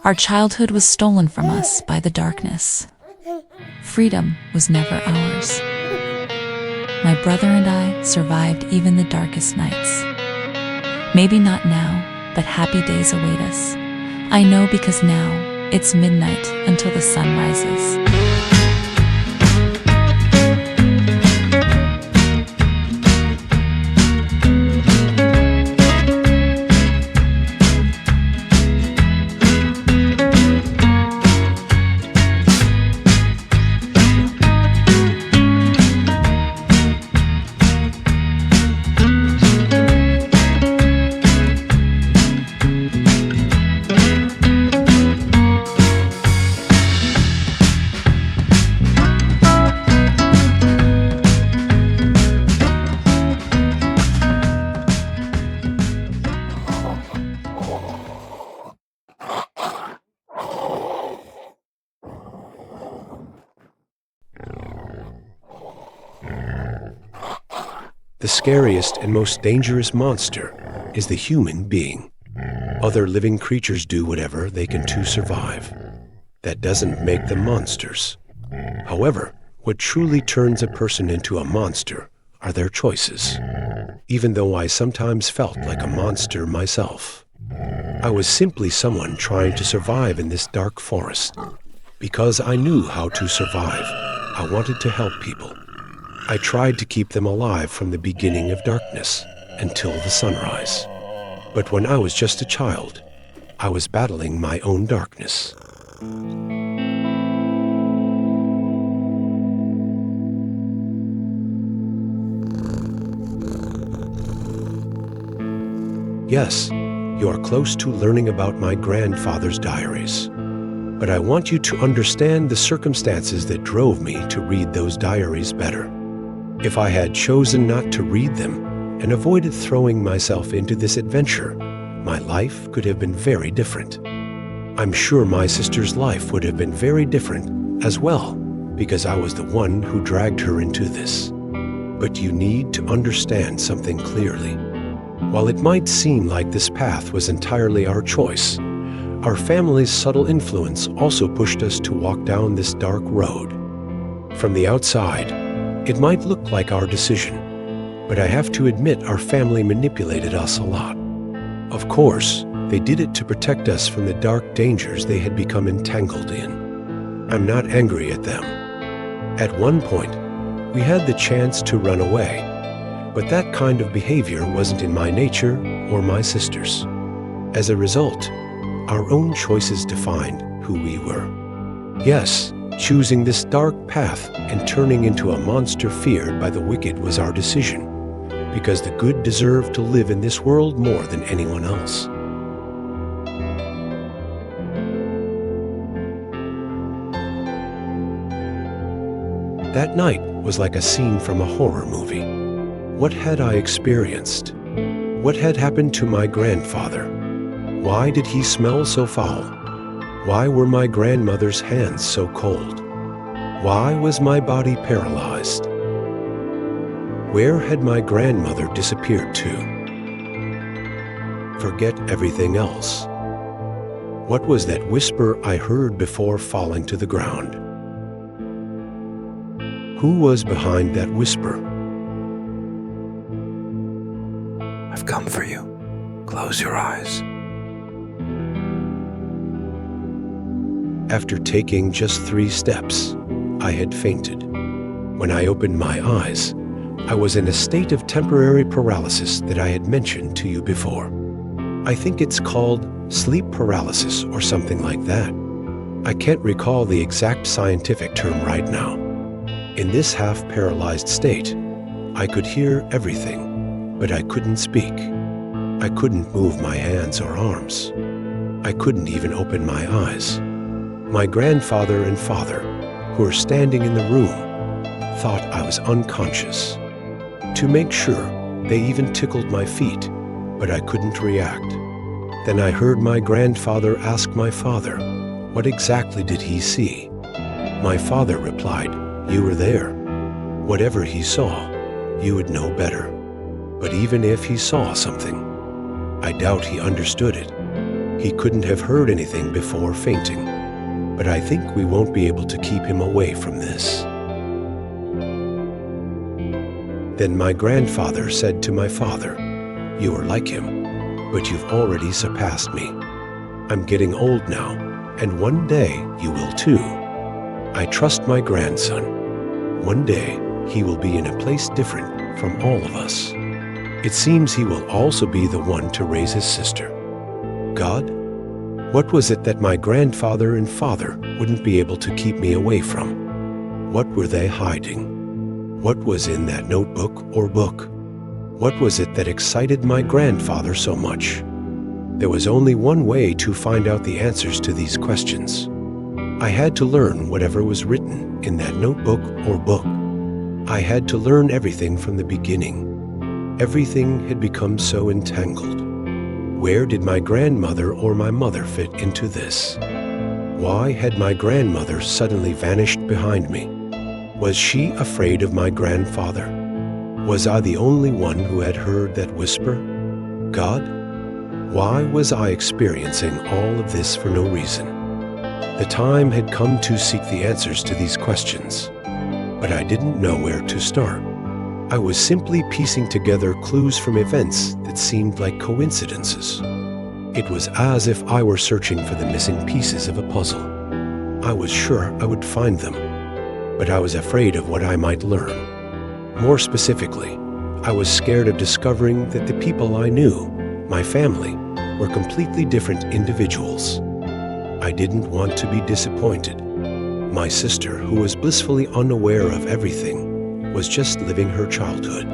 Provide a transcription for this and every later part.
Our childhood was stolen from us by the darkness. Freedom was never ours. My brother and I survived even the darkest nights. Maybe not now, but happy days await us. I know because now it's midnight until the sun rises. The scariest and most dangerous monster is the human being. Other living creatures do whatever they can to survive. That doesn't make them monsters. However, what truly turns a person into a monster are their choices. Even though I sometimes felt like a monster myself, I was simply someone trying to survive in this dark forest. Because I knew how to survive, I wanted to help people. I tried to keep them alive from the beginning of darkness until the sunrise. But when I was just a child, I was battling my own darkness. Yes, you are close to learning about my grandfather's diaries. But I want you to understand the circumstances that drove me to read those diaries better. If I had chosen not to read them and avoided throwing myself into this adventure, my life could have been very different. I'm sure my sister's life would have been very different as well, because I was the one who dragged her into this. But you need to understand something clearly. While it might seem like this path was entirely our choice, our family's subtle influence also pushed us to walk down this dark road. From the outside, it might look like our decision, but I have to admit our family manipulated us a lot. Of course, they did it to protect us from the dark dangers they had become entangled in. I'm not angry at them. At one point, we had the chance to run away, but that kind of behavior wasn't in my nature or my sister's. As a result, our own choices defined who we were. Yes, choosing this dark path and turning into a monster feared by the wicked was our decision, because the good deserve to live in this world more than anyone else. That night was like a scene from a horror movie. What had I experienced? What had happened to my grandfather? Why did he smell so foul? Why were my grandmother's hands so cold? Why was my body paralyzed? Where had my grandmother disappeared to? Forget everything else. What was that whisper I heard before falling to the ground? Who was behind that whisper? I've come for you. Close your eyes. After taking just 3 steps, I had fainted. When I opened my eyes, I was in a state of temporary paralysis that I had mentioned to you before. I think it's called sleep paralysis or something like that. I can't recall the exact scientific term right now. In this half-paralyzed state, I could hear everything, but I couldn't speak. I couldn't move my hands or arms. I couldn't even open my eyes. My grandfather and father, who were standing in the room, thought I was unconscious. To make sure, they even tickled my feet, but I couldn't react. Then I heard my grandfather ask my father, what exactly did he see? My father replied, "You were there. Whatever he saw, you would know better. But even if he saw something, I doubt he understood it. He couldn't have heard anything before fainting, but I think we won't be able to keep him away from this. Then my grandfather said to my father, "You are like him, but you've already surpassed me. I'm getting old now, and one day you will too. I trust my grandson. One day he will be in a place different from all of us. It seems he will also be the one to raise his sister." God? What was it that my grandfather and father wouldn't be able to keep me away from? What were they hiding? What was in that notebook or book? What was it that excited my grandfather so much? There was only one way to find out the answers to these questions. I had to learn whatever was written in that notebook or book. I had to learn everything from the beginning. Everything had become so entangled. Where did my grandmother or my mother fit into this? Why had my grandmother suddenly vanished behind me? Was she afraid of my grandfather? Was I the only one who had heard that whisper? God? Why was I experiencing all of this for no reason? The time had come to seek the answers to these questions, but I didn't know where to start. I was simply piecing together clues from events that seemed like coincidences. It was as if I were searching for the missing pieces of a puzzle. I was sure I would find them, but I was afraid of what I might learn. More specifically, I was scared of discovering that the people I knew, my family, were completely different individuals. I didn't want to be disappointed. My sister, who was blissfully unaware of everything, was just living her childhood.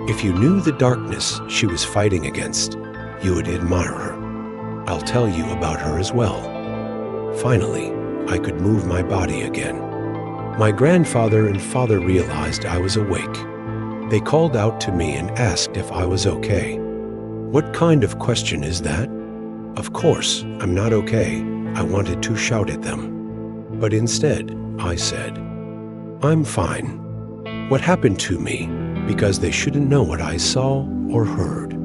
If you knew the darkness she was fighting against, you would admire her. I'll tell you about her as well. Finally, I could move my body again. My grandfather and father realized I was awake. They called out to me and asked if I was okay. What kind of question is that? Of course, I'm not okay. I wanted to shout at them. But instead, I said, "I'm fine." What happened to me? Because they shouldn't know what I saw or heard.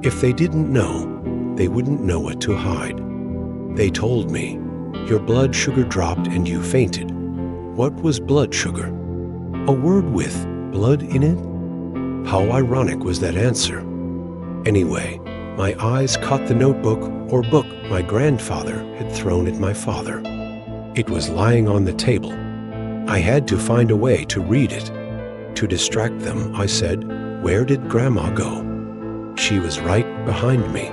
If they didn't know, they wouldn't know what to hide. They told me, "Your blood sugar dropped and you fainted." What was blood sugar? A word with blood in it? How ironic was that answer? Anyway, my eyes caught the notebook or book my grandfather had thrown at my father. It was lying on the table. I had to find a way to read it. To distract them, I said, "Where did Grandma go?" She was right behind me.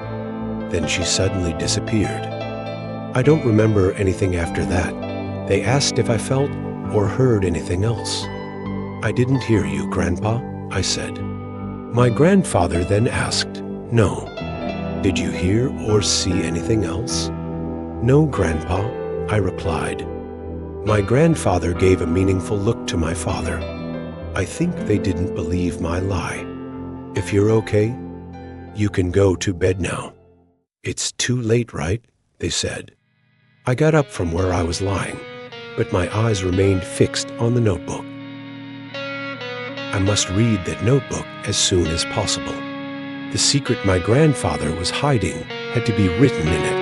Then she suddenly disappeared. I don't remember anything after that. They asked if I felt or heard anything else. "I didn't hear you, Grandpa," I said. My grandfather then asked, "No. Did you hear or see anything else?" "No, Grandpa," I replied. My grandfather gave a meaningful look to my father. I think they didn't believe my lie. "If you're okay, you can go to bed now." "It's too late, right?" they said. I got up from where I was lying, but my eyes remained fixed on the notebook. I must read that notebook as soon as possible. The secret my grandfather was hiding had to be written in it.